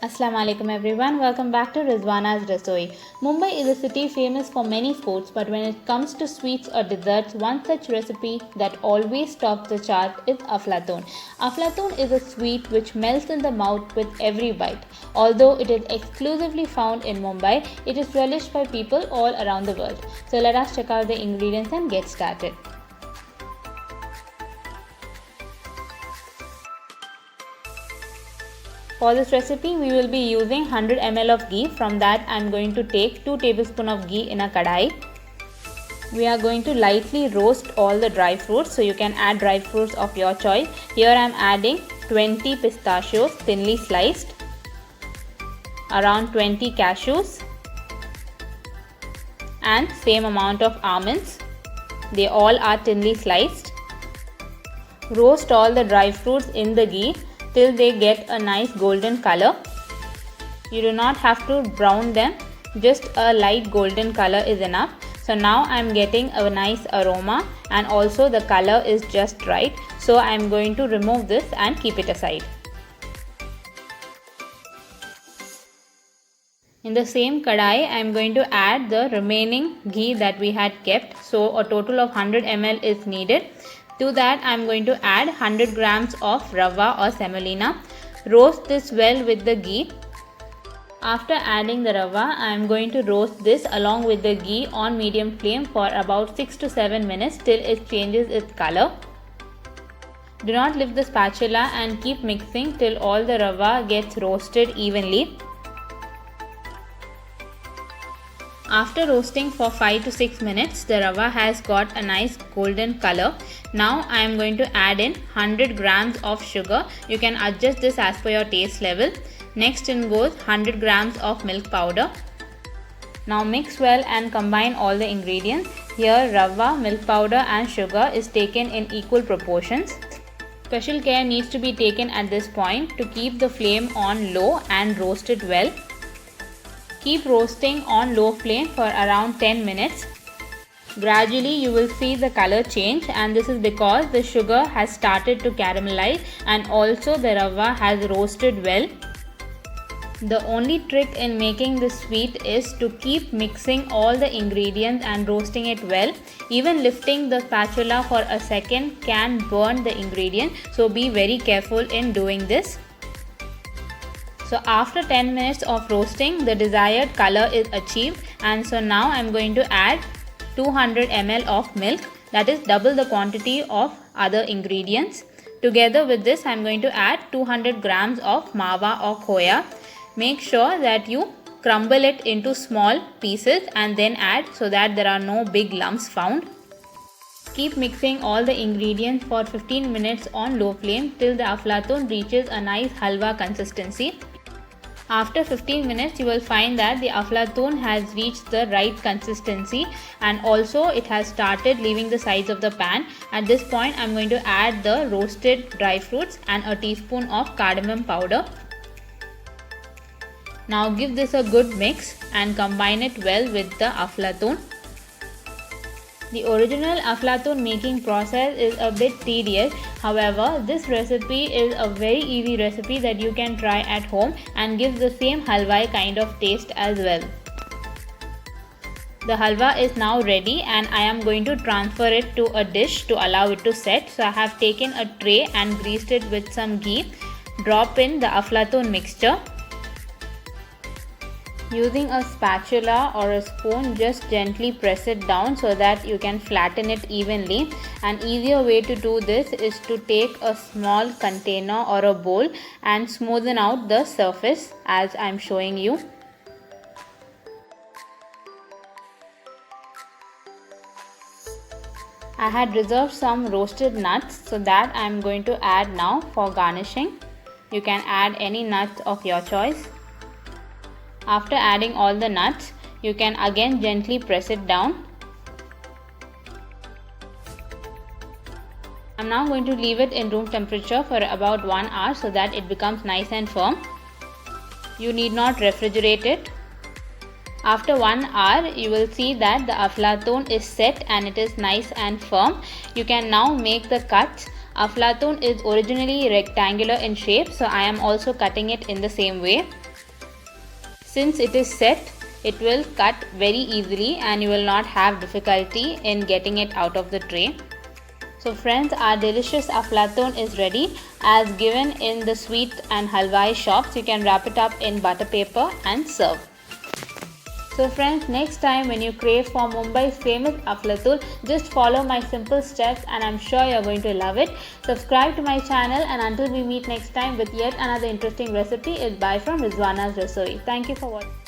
Assalamu alaikum everyone, welcome back to Rizwana's Rasoi. Mumbai is a city famous for many foods, but when it comes to sweets or desserts, one such recipe that always tops the chart is aflatun. Aflatun is a sweet which melts in the mouth with every bite. Although it is exclusively found in Mumbai, it is relished by people all around the world. So let us check out the ingredients and get started. For this recipe, we will be using 100 ml of ghee. From that, I am going to take 2 tablespoons of ghee in a kadai. We are going to lightly roast all the dry fruits, so you can add dry fruits of your choice. Here I am adding 20 pistachios thinly sliced, around 20 cashews, and same amount of almonds. They all are thinly sliced. Roast all the dry fruits in the ghee till they get a nice golden color. You do not have to brown them, just a light golden color is enough. So now I am getting a nice aroma and also the color is just right. So I am going to remove this and keep it aside. In the same kadai, I am going to add the remaining ghee that we had kept. So a total of 100 ml is needed. To that, I am going to add 100 grams of rava or semolina. Roast this well with the ghee. After adding the rava, I am going to roast this along with the ghee on medium flame for about 6 to 7 minutes till it changes its color. Do not lift the spatula and keep mixing till all the rava gets roasted evenly. After roasting for 5 to 6 minutes, the rava has got a nice golden color. Now I am going to add in 100 grams of sugar. You can adjust this as per your taste level. Next in goes 100 grams of milk powder. Now mix well and combine all the ingredients. Here rava, milk powder and sugar is taken in equal proportions. Special care needs to be taken at this point to keep the flame on low and roast it well. Keep roasting on low flame for around 10 minutes. Gradually you will see the color change, and this is because the sugar has started to caramelize and also the rava has roasted well. The only trick in making this sweet is to keep mixing all the ingredients and roasting it well. Even lifting the spatula for a second can burn the ingredient, so be very careful in doing this. So after 10 minutes of roasting, the desired color is achieved, and so now I am going to add 200 ml of milk, that is double the quantity of other ingredients. Together with this, I am going to add 200 grams of mawa or khoya. Make sure that you crumble it into small pieces and then add so that there are no big lumps found. Keep mixing all the ingredients for 15 minutes on low flame till the aflatun reaches a nice halwa consistency. After 15 minutes, you will find that the aflatun has reached the right consistency and also it has started leaving the sides of the pan. At this point, I am going to add the roasted dry fruits and a teaspoon of cardamom powder. Now give this a good mix and combine it well with the aflatun. The original aflatun making process is a bit tedious. However, this recipe is a very easy recipe that you can try at home and gives the same halwa kind of taste as well. The halwa is now ready and I am going to transfer it to a dish to allow it to set. So I have taken a tray and greased it with some ghee. Drop in the aflatun mixture. Using a spatula or a spoon, just gently press it down so that you can flatten it evenly. An easier way to do this is to take a small container or a bowl and smoothen out the surface as I am showing you. I had reserved some roasted nuts, so that I am going to add now for garnishing. You can add any nuts of your choice. After adding all the nuts, you can again gently press it down. I am now going to leave it in room temperature for about 1 hour so that it becomes nice and firm. You need not refrigerate it. After 1 hour, you will see that the aflatun is set and it is nice and firm. You can now make the cuts. Aflatun is originally rectangular in shape, so I am also cutting it in the same way. since it is set, it will cut very easily and you will not have difficulty in getting it out of the tray. So friends, our delicious aflatun is ready as given in the sweet and halwai shops. You can wrap it up in butter paper and serve. So friends, next time when you crave for Mumbai's famous aflatun, just follow my simple steps and I'm sure you're going to love it. Subscribe to my channel, and until we meet next time with yet another interesting recipe, it's bye from Rizwana's Rasoi. Thank you for watching.